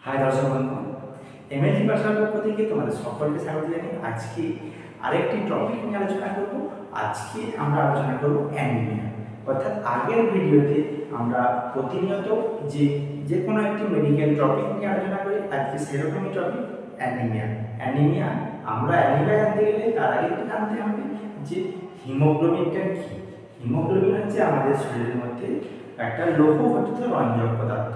High দর্শক বন্ধু, MLT ভাষার পক্ষ থেকে তোমাদের সকলকে স্বাগত জানিয়ে আজকে আরেকটি টপিক নিয়ে আলোচনা করব। আজকে আমরা আলোচনা করব অ্যানিমিয়া। অর্থাৎ আগের ভিডিওতে আমরা প্রতিনিয়ত যে কোনো একটি মেডিকেল টপিক নিয়ে আলোচনা করি, আজকে সেরকমই টপিক অ্যানিমিয়া। অ্যানিমিয়া আমরা অ্যানিমিয়া জানতে গেলে তার আগে একটু জানতে হবে যে হিমোগ্লোবিনটা কী। হিমোগ্লোবিন হচ্ছে আমাদের শরীরের মধ্যে একটা লৌহ গঠিত রঞ্জক পদার্থ।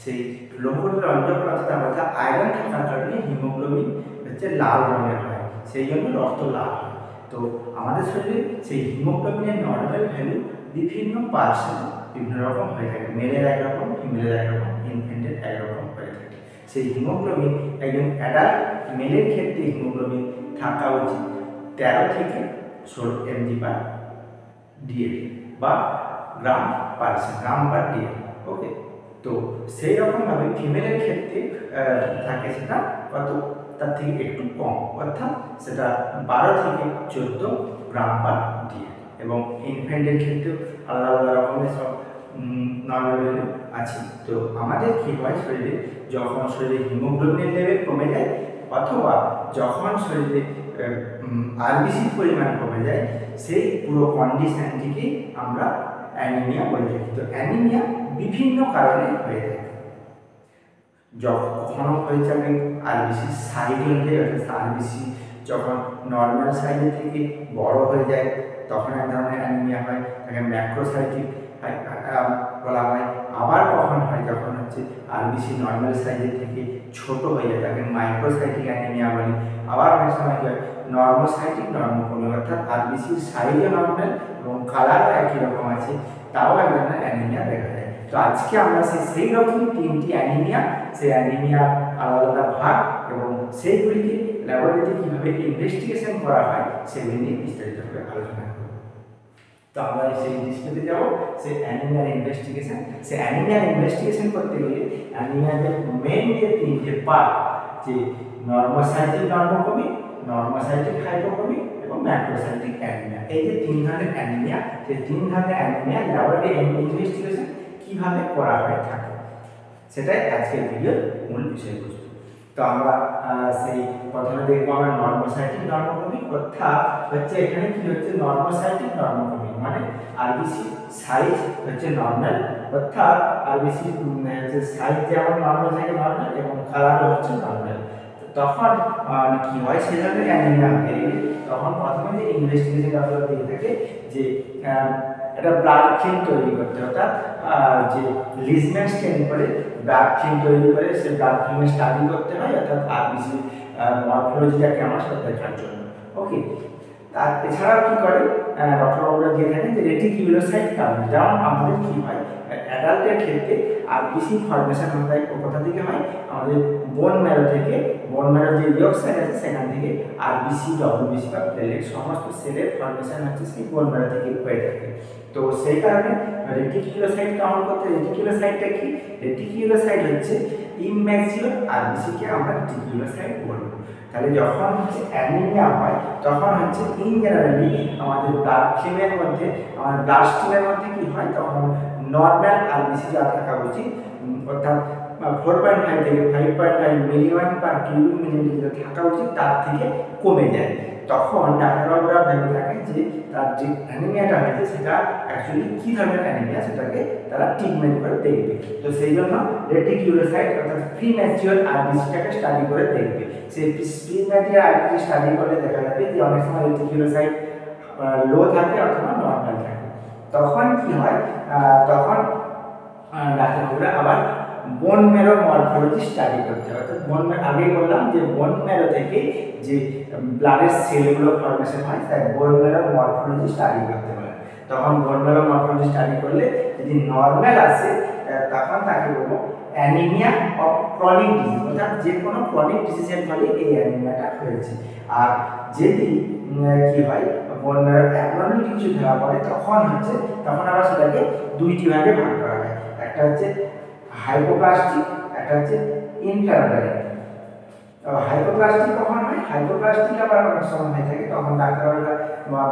সেই লৌহগঠিত রঞ্জক পদার্থের মধ্যে আয়রন থাকার কারণে হিমোগ্লোবিন হচ্ছে লাল রঙের হয়, সেই জন্য রক্ত লাল হয়। তো আমাদের শরীরে সেই হিমোগ্লোবিনের নর্মাল ভ্যালু বিভিন্ন পার্সেন্ট বিভিন্ন রকম হয়ে থাকে। মেলের একরকম, ফিমেলের একরকম, ইনফ্যান্টের একরকম হয়ে থাকে। সেই হিমোগ্লোবিন একজন অ্যাডাল্ট মেলের ক্ষেত্রে হিমোগ্লোবিন থাকা উচিত 13 থেকে 16 mg/dl বা গ্রাম পার ডিএল। ওকে, তো সেই রকমভাবে ফিমেলের ক্ষেত্রে থাকে সেটা কত, তার থেকে একটু কম, অর্থাৎ সেটা 12 থেকে 14 গ্রাম/dl। এবং ইনফ্যান্টের ক্ষেত্রেও আলাদা আলাদা রকমের সব নর্মাল ভ্যালু আছে। তো আমাদের কী হয়, যখন শরীরে হিমোগ্লোবিনের লেভেল কমে যায় অথবা যখন শরীরে আরবিসির পরিমাণ কমে যায়, সেই পুরো কন্ডিশনটিকে আমরা অ্যানিমিয়া বলে থাকি। তো অ্যানিমিয়া বিভিন্ন কারণে হয়ে থাকে। কখনো হয়ে যাবে আরবিসির সাইজ অনুযায়ী, অর্থাৎ আরবিসি যখন নর্মাল সাইজের থেকে বড় হয়ে যায় তখন এক ধরনের অ্যানিমিয়া হয়, তাকে ম্যাক্রোসাইটিক বলা হয়। আবার কখন হয় যখন আরবিসি নর্মাল সাইজের থেকে ছোট হয়ে যায়, তাকে মাইক্রোসাইটিক অ্যানিমিয়া বলে। আবার অনেক সময় কি হয় নর্মোসাইটিক নর্মোকোমিক, অর্থাৎ আরবিসির সাইজও নর্মাল এবং কালারও একই রকম আছে, তাও এক ধরনের অ্যানিমিয়া দেখা যায়। তো আজকে আমরা সেই রকমই 3টি অ্যানিমিয়া, সেই অ্যানিমিয়া আলাদা আলাদা ভাগ এবং সেইগুলিকে ল্যাবরেটরিতে কীভাবে ইনভেস্টিগেশন করা হয় সেগুলি নিয়ে বিস্তারিতভাবে আলোচনা করব। তো আমরা সেই ডিসপ্লেতে যাব, সেই অ্যানিমিয়ার ইনভেস্টিগেশন। সেই অ্যানিমিয়ার ইনভেস্টিগেশন করতে গেলে অ্যানিমিয়ার মেইন যে 3টে পার্ট, যে নর্মোসাইটিক নর্মোকমিক, নর্মোসাইটিক হাইপোকমিক এবং ম্যাক্রোসাইটিক অ্যানিমিয়া, এই যে 3 ধরনের অ্যানিমিয়া, সেই 3 ধরনের অ্যানিমিয়া ল্যাবরেটরি ইনভেস্টিগেশন কীভাবে করা হয়ে থাকে সেটাই আজকের ভিডিওর মূল বিষয়বস্তু। তো আমরা সেই প্রথমে দেখবো আমরা নর্মোসাইটিক নর্মোকমিক, অর্থাৎ এখানে কি হচ্ছে নর্মোসাইটিক নর্মোকমিক মানে আরবিসি সাইজ হচ্ছে নর্মাল, অর্থাৎ আরবিসি সাইজ যেমন নর্মাল থাকে নর্মাল এবং কালারও হচ্ছে নর্মাল। তখন কি হয়, সেই ধরনের অ্যানিমিয়া হতে গেলে তখন প্রথমে যে ইনভেস্টিগেশন আপনারা দিয়ে থাকে যে একটা ব্লাড ফিল্ম তৈরি করতে, অর্থাৎ যে লিজম্যান স্টেন করে ব্লাড ফিল্ম তৈরি করে সেই ব্লাড ফিল্মে স্টাডি করতে হয়, অর্থাৎ আরবিসি মরফোলজিটা কেমন সেটা দেখার জন্য। ওকে, তার এছাড়াও কী করে ডক্টরবাবুরা দিয়ে থাকেন যে রেটিকিউলোসাইট কাউন্ট, যেমন আমাদের কী হয় অ্যাডাল্টের ক্ষেত্রে আরবিসি ফর্মেশন হয় কোথা থেকে হয়, আমাদের বোন ম্যারো থেকে, বোন ম্যারো যে ইয়ক সেল আছে সেখান থেকে আরবিসি, ডব্লিউবিসি বা প্লেটলেট সমস্ত সেলের ফর্মেশন হচ্ছে সেই বোন ম্যারো থেকে হয়ে থাকে। তো সেই কারণে রেটিকিউলোসাইট কাউন্ট করতে, রেটিকিউলোসাইটটা কি, রেটিকিউলোসাইট হচ্ছে ইম্যাচিওর আরবিসিকে আমরা রেটিকিউলোসাইট বলবো। তাহলে যখন অ্যানিমিয়া হয় তখন ইন জেনারেলি আমাদের ব্লাড ফিল্মের মধ্যে, আমাদের ব্লাড স্ট্রিমের মধ্যে কি হয়, তখন নর্মাল আরবিসি যা থাকা উচিত, অর্থাৎ 4.5 থেকে 5.5 mg/cubic থাকা উচিত তার থেকে কমে যায়। তখন ডাক্তারবাবুরা ভেবে থাকেন যে তার যে অ্যানিমিয়াটা হয়েছে সেটা অ্যাকচুয়ালি কী ধরনের অ্যানিমিয়া সেটাকে তারা ট্রিটমেন্ট করে দেখবে। তো সেই জন্য রেটিকিউলোসাইট অর্থাৎ প্রিম্যাচিওর আরবিসিটাকে স্টাডি করে দেখবে। সেই প্রিম্যাচিওর আরবিসি স্টাডি করলে দেখা যাবে যে অনেক সময় রেটিকিউলোসাইট লো থাকে অথবা নর্মাল থাকে। তখন কি হয়, তখন ডাক্তারবাবুরা আবার বোন ম্যারো মরফোলজি স্টাডি করতে হয়। অর্থাৎ বোন ম্যারো, আগেই বললাম যে বোন ম্যারো থেকে যে ব্লাডের সেলগুলো ফর্মেশন হয় তাই বোন ম্যারো মরফোলজি স্টাডি করতে হয়। তখন বোন ম্যারো মরফোলজি স্টাডি করলে যদি নর্মাল আসে তখন তাকে বলবো অ্যানিমিয়া অফ ক্রনিক ডিজিজ, অর্থাৎ যে কোনো ক্রনিক ডিজিজের ফলে এই অ্যানিমিয়াটা হয়েছে। আর যদি কি হয় বোন ম্যারো অ্যাবনর্মাল কিছু ধরা পড়ে তখন আবার সেটাকে 2টি ভাগে ভাগ করা হয়, একটা হচ্ছে হাইপোপ্লাস্টিক, একটা হচ্ছে ইনফ্ল্যামেটরি। হাইপোপ্লাস্টিক কখন হয়, হাইপোপ্লাস্টিক আবার অনেক সময় হয়ে থাকে, তখন ডাক্তারবাবুরা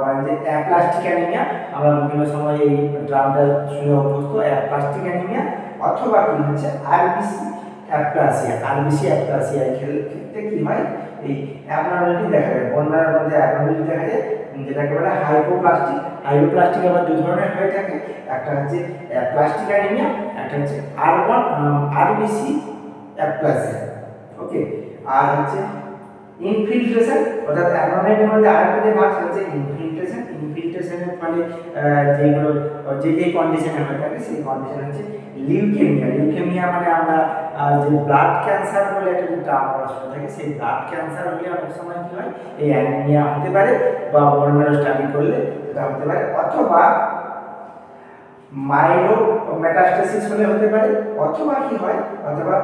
বলেন যে অ্যাপ্লাস্টিক অ্যানিমিয়া। আমরা বিভিন্ন সময় এই ড্রামটা শুনে অভ্যস্ত, অ্যাপ্লাস্টিক অ্যানিমিয়া। অথবা কি হচ্ছে আরবিসি অ্যাপ্লাসিয়া, আরবিসি অ্যাপ্লাসিয়া ক্ষেত্রে কি হয়, এই অ্যাবনর্মালিটি দেখা যায়, বন্যার মধ্যে অ্যাবনর্মালিটি দেখা যায়, যেটাকে বলে হাইপোপ্লাস্টিক। হাইপোপ্লাস্টিক আবার দুই ধরনের হয়ে থাকে, একটা হচ্ছে অ্যাপ্লাস্টিক অ্যানিমিয়া, একটা হচ্ছে আরবিসি অ্যাপ্লাসিয়া। ওকে, আর হচ্ছে ইনফিল্ট্রেশন, অর্থাৎ অ্যাবনর্মালিটির মধ্যে আরেকটা যে ভাগ হচ্ছে ইনফিল্ট্রেশন। ইনফিল্ট্রেশনের ফলে যেগুলো যে কন্ডিশনে হয়ে থাকে সেই কন্ডিশন হচ্ছে লিউকেমিয়া। লিউকেমিয়া মানে আমরা যে ব্লাড ক্যান্সার বলে একটা যে টার্ম শুনে থাকি, সেই ব্লাড ক্যান্সার হলে অনেক সময় কি হয়, এই অ্যানিমিয়া হতে পারে, বা বোন ম্যারো স্টাডি করলে সেটা হতে পারে, অথবা মাইলো মেটাস্টাসিস হলে হতে পারে, অথবা কি হয়, অথবা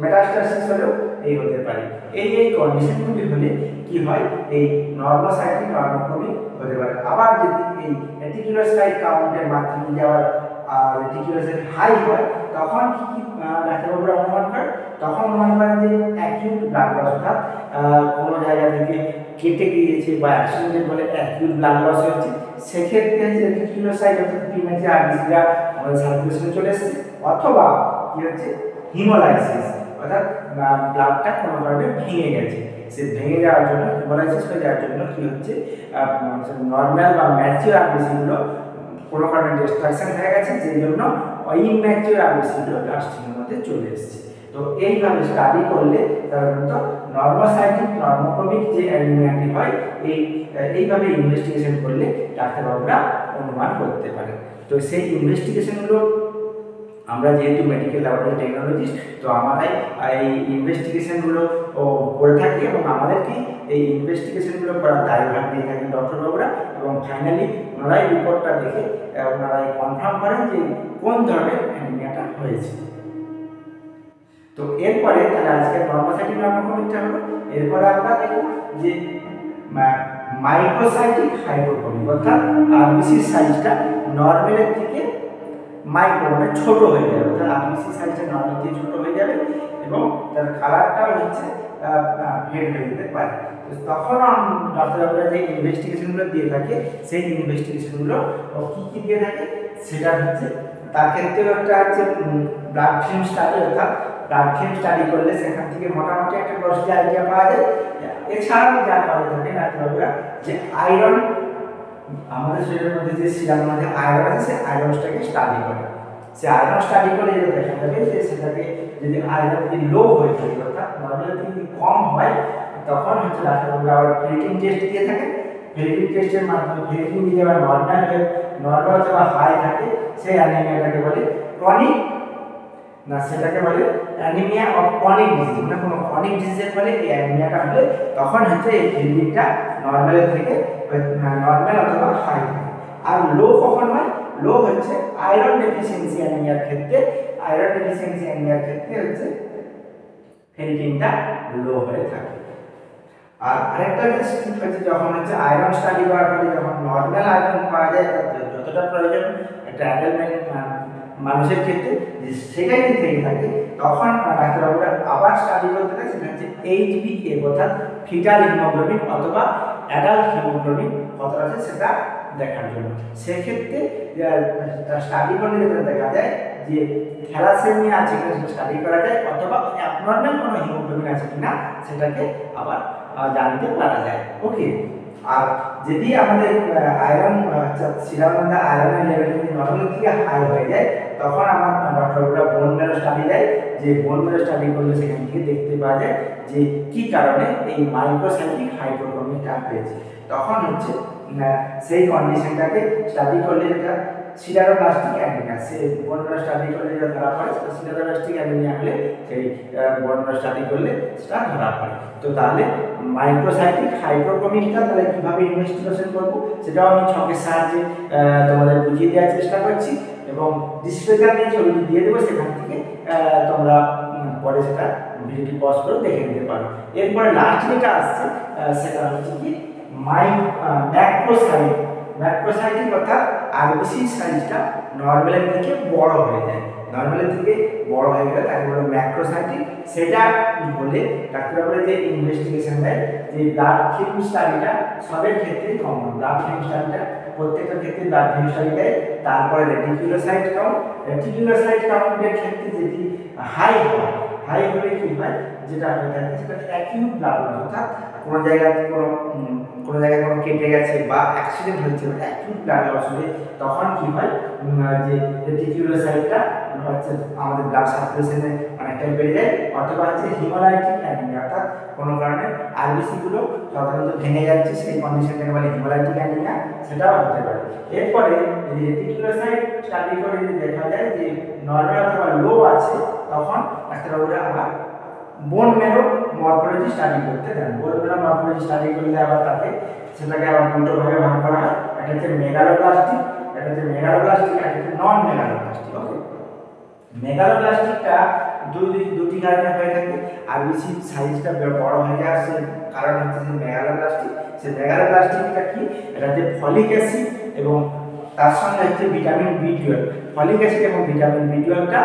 মেটাস্টাসিস হলেও এই হতে পারে। এই কন্ডিশনগুলি হলে কি হয়, এই নর্মোসাইটিক নর্মোক্রমিক হতে পারে। আবার যদি এই রেটিকুলোসাইট কাউন্টের মাধ্যমে যাওয়ার রেটিকুলোসাইট হাই হয়, তখন কি ডাক্তারবাবুরা অনুমান করে, তখন অনুমান করেন যে অ্যাকিউট ব্লাড লস, অর্থাৎ কোনো জায়গা থেকে কেটে গিয়েছে বা অ্যাক্সিডেন্টের ফলে অ্যাকিউট ব্লাড লস হয়েছে, সেক্ষেত্রে রেটিকুলোসাইট অর্থাৎ প্রিমেচার আরবিসিরা আমাদের সার্কুলেশনে চলে এসেছে, অথবা কি হচ্ছে হিমোলাইসিস, অর্থাৎ ব্লাডটা কোনো কারণে ভেঙে গেছে, সে ভেঙে যাওয়ার জন্য, হিমোলাইসিস হয়ে যাওয়ার জন্য কি হচ্ছে, নর্মাল বা ম্যাচিওর আরবিসিগুলো কোনো কারণে ডিস্ট্রাকশন হয়ে গেছে, যেই জন্য ইম্যাচিওর আরবিসিগুলো প্লাস্টিকের মধ্যে চলে এসেছে। তো এইভাবে স্টাডি করলে সাধারণত নর্মোসাইটিক নর্মোক্রমিক যে অ্যানিমিয়াটি হয়, এইভাবে ইনভেস্টিগেশন করলে ডাক্তারবাবুরা অনুমান করতে পারে। তো সেই ইনভেস্টিগেশনগুলো আমরা যেহেতু মেডিকেল ল্যাবরেটরি টেকনোলজিস্ট, তো আমারাই এই ইনভেস্টিগেশনগুলো করে থাকি, এবং আমাদেরকে এই ইনভেস্টিগেশনগুলো করার দায়ভার দিয়ে থাকেন ডক্টরবাবুরা, এবং ফাইনালি ওনারাই রিপোর্টটা দেখে ওনারাই কনফার্ম করেন যে কোন ধরনের অ্যানিমিয়াটা হয়েছে। তো এরপরে তাহলে আজকে নর্মোসাইটিক নর্মোক্রমিকটা হলো, এরপরে আমরা দেখব যে মাইক্রোসাইটিক হাইপোক্রমিক, অর্থাৎ আরবিসির সাইজটা নর্মালের থেকে মাইক্রো মানে ছোট হয়ে যাবে, অর্থাৎ আরবিসি সাইজটা নর্মাল থেকে ছোট হয়ে যাবে, এবং তার কালারটাও হচ্ছে ফেড হয়ে যেতে পারে। তো তখন ডাক্তারবাবুরা যে ইনভেস্টিগেশনগুলো দিয়ে থাকে, সেই ইনভেস্টিগেশনগুলো কী কী দিয়ে থাকে, সেটা হচ্ছে তার ক্ষেত্রেও একটা হচ্ছে ব্লাড ফিল্ম স্টাডি, অর্থাৎ ব্লাড ফিল্ম স্টাডি করলে সেখান থেকে মোটামুটি একটা গ্রসলি আইডিয়া পাওয়া যায়। এছাড়াও যা করে থাকে ডাক্তারবাবুরা, যে আয়রন, আমাদের শরীরের মধ্যে যে সিরামের মধ্যে আয়রন আছে, সেই আয়রনটাকে স্টাডি করে, সে আয়রন স্টাডি করে যেটা দেখা যাবে যে সেটাকে যদি আয়রন যদি লো হয়ে থাকে, অর্থাৎ নর্মাল থেকে যদি কম হয়, তখন হচ্ছে ডাক্তারবাবুরা আবার ফেরিটিন টেস্ট দিয়ে থাকে। ফেরিটিন টেস্টের মাধ্যমে ফেরিটিন যদি আবার নর্মাল অথবা হাই থাকে, সেই অ্যানিমিয়াটাকে বলে ক্রনিক, না সেটাকে বলে অ্যানিমিয়া অফ ক্রনিক ডিজিজ, মানে কোনো ক্রনিক ডিজিজের ফলে এই অ্যানিমিয়াটা হলে তখন হচ্ছে এই ফেরিটিনটা নর্মালের থেকে নর্মাল অথবা হাই থাকে। আর লো কখন হয়, লো হচ্ছে আয়রন ডেফিসিয়েন্সি অ্যানিমিয়ার ক্ষেত্রে, আয়রন ডেফিসিয়েন্সি অ্যানিমিয়ার ক্ষেত্রে হচ্ছে ফেরিটিনটা লো হয়ে থাকে। আর আরেকটা জিনিস হচ্ছে, যখন হচ্ছে আয়রন স্টাডি করার পরে যখন নর্মাল আয়রন পাওয়া যায়, যতটা প্রয়োজন একটা অ্যাডাল্ট মানুষের ক্ষেত্রে, সেটাই যদি থেকে থাকে, তখন ডাক্তারবাবুরা আবার স্টাডি করতে থাকে, সেটা হচ্ছে HbA, অর্থাৎ ফিটাল হিমোগ্লোবিন অথবা অ্যাডাল্ট হিমোগ্লোবিন কতটা আছে সেটা দেখার জন্য। সেক্ষেত্রে স্টাডি করলে যেটা দেখা যায় যে থ্যালাসেমিয়া আছে কিনা সেটা স্টাডি করা যায়, অথবা অ্যাবনর্মাল কোনো হিমোগ্লোবিন আছে কিনা সেটাকে আবার জানতে পারা যায়। ওকে, আর যদি আমাদের আয়রন সিরামের মধ্যে আয়রনের লেভেল যদি নর্মাল থেকে হাই হয়ে যায়, তখন আমার ডক্টররা বোন ম্যারো স্টাডি দেয়, যে বোন ম্যারো স্টাডি করলে সেখান থেকে দেখতে পাওয়া যায় যে কী কারণে এই মাইক্রোসাইটিক হাইপোক্রমিকটা হয়েছে। তখন হচ্ছে সেই কন্ডিশনটাকে স্টাডি করলে যেটা সিডারোপ্লাস্টিক অ্যানিমিয়া, সেই বোন ম্যারো স্টাডি করলে যেটা ধরা পড়ে, সেটা সিডারোপ্লাস্টিক অ্যানিমিয়া হলে সেই বোন ম্যারো স্টাডি করলে সেটা ধরা পড়ে। তো তাহলে মাইক্রোসাইটিক হাইপোক্রমিকটা তাহলে কীভাবে ইনভেস্টিগেশন করবো, সেটাও আমি ছকের সাহায্যে তোমাদের বুঝিয়ে দেওয়ার চেষ্টা করছি, এবং ডিসপ্লেতে আমি ছবিটি দিয়ে দেবো, সেখান থেকে তোমরা পরে সেটা ভিডিওটি পজ করে দেখে নিতে পারো। এরপরে লাস্ট যেটা আসছে সেটা হচ্ছে কি ম্যাক্রোসাইটিক, অর্থাৎ আরবিসি সাইজটা নর্মালের থেকে বড় হয়ে যায়, নর্মালের থেকে বড় হয়ে গেলে তাকে বলে ম্যাক্রোসাইটিক। সেটা বলে ডাক্তাররা বলে যে ইনভেস্টিগেশন দেয় যে ব্লাড ফিল্ম স্টাডিটা সবের ক্ষেত্রেই কমন, ব্লাড ফিল্ম স্টাডিটা প্রত্যেকটা ক্ষেত্রে ব্লাড ফিল্ম স্টাডি দেয়। তারপরে রেটিকুলোসাইট কাউন্ট, রেটিকুলোসাইট কাউন্টের ক্ষেত্রে যদি হাই হয়, হাই হলে কি হয়, যেটা হয়ে থাকে সেটা অ্যাকিউট ব্লাড লস, অর্থাৎ কোনো জায়গায় কোনো জায়গায় কোনো কেটে গেছে বা অ্যাক্সিডেন্ট হয়েছে, অ্যাকিউট ব্লাড লস হলে তখন কি হয় যে রেটিকুলোসাইটটা হচ্ছে আমাদের ব্লাড সার্কুলেশনে অনেকটাই বেড়ে যায়, অথবা হচ্ছে হিমোলাইটিক অ্যানিমিয়া, অর্থাৎ কোনো কারণে আরবিসিগুলো সাধারণত ভেঙে যাচ্ছে, সেই কন্ডিশনটাকে বলে হিমোলাইটিক অ্যানিমিয়া, সেটাও হতে পারে। এরপরে যদি রেটিকুলোসাইট স্টাডি করে যদি দেখা যায় যে নর্মাল অথবা লো আছে, তখন ডাক্তারবাবুরা আবার বোন ম্যারো মরফোলজি স্টাডি করতে দেন। বোন ম্যারো মরফোলজি স্টাডি করলে আবার সেটাকে আবার দুটো ভাগে ভাগ করা হয়, একটা হচ্ছে মেগালোব্লাস্টিক, একটা হচ্ছে মেগালোব্লাস্টিক, একটা হচ্ছে নন মেগালোব্লাস্টিক। ওকে, মেগালোব্লাস্টিকটা দুটি কারণে হয়ে থাকে। আরবিসি সাইজটা বড় হয়ে যাওয়ার সেই কারণ হচ্ছে যে মেগালোব্লাস্টিক। সেই মেগালোব্লাস্টিকটা কি, এটা হচ্ছে ফলিক অ্যাসিড এবং তার সঙ্গে হচ্ছে ভিটামিন বি12। ফলিক অ্যাসিড এবং ভিটামিন বি12টা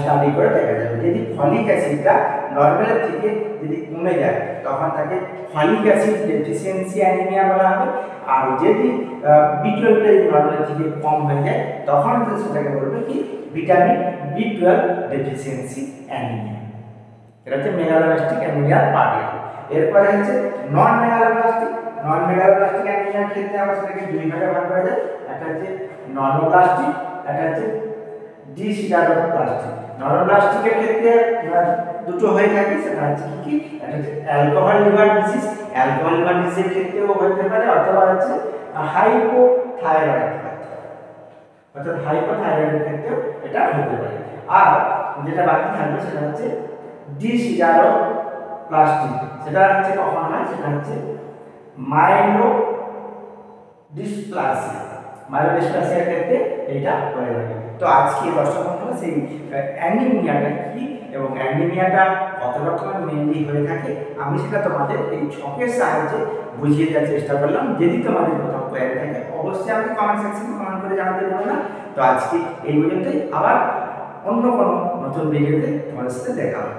স্টাডি করে দেখা যাবে। যদি ফলিক অ্যাসিডটা নর্মালের থেকে যদি কমে যায় তখন তাকে ফলিক অ্যাসিড ডেফিসিয়েন্সি অ্যানিমিয়া বলা হবে। আর যদি বি12টা নর্মালের থেকে কম হয়ে যায় তখন সেটাকে বলবে কি ভিটামিন বি12 ডেফিসিয়েন্সি অ্যানিমিয়া। এটা হচ্ছে মেগালোব্লাস্টিক অ্যানিমিয়ার পার্ট। এরপরে হচ্ছে নন মেগালোব্লাস্টিক। নন মেগালোব্লাস্টিক অ্যানিমিয়ার ক্ষেত্রে আমরা সেটাকে দুই ভাগে ভাগ করা যায়, একটা হচ্ছে নর্মোব্লাস্টিক, একটা হচ্ছে ডিসিডারোপ্লাস্টিক। নর্মোব্লাস্টিকের ক্ষেত্রে দুটো হয়ে থাকে, সেটা হচ্ছে কি, একটা হচ্ছে alcohol liver disease, alcohol liver ডিজিজের ক্ষেত্রেও হতে পারে, অথবা হচ্ছে হাইপোথাইরয়েড, অর্থাৎ হাইপোথাইরয়েডের ক্ষেত্রেও এটা হতে পারে। আর যেটা বাকি থাকবে সেটা হচ্ছে ডিসিডারোপ্লাস্টিক। সেটা হচ্ছে কখন হয়, সেটা হচ্ছে মাইলোডিসপ্লাসিয়া। মাইলোডিসপ্লাসিয়ার ক্ষেত্রে এটা হয়ে থাকে। তো আজকে দর্শক বন্ধুরা সেই অ্যানিমিয়াটা কি এবং অ্যানিমিয়াটা কত রকমের মেনলি হয়ে থাকে আমি সেটা তোমাদের এই ছকের সাহায্যে বুঝিয়ে দেওয়ার চেষ্টা করলাম। যদি তোমাদের কোথাও কোয়ারি থাকে অবশ্যই আমাকে কমেন্ট সেকশনে কমেন্ট করে জানাতে ভুলো না। তো আজকে এই পর্যন্তই, আবার অন্য কোনো নতুন ভিডিওতে তোমাদের সাথে দেখা হবে।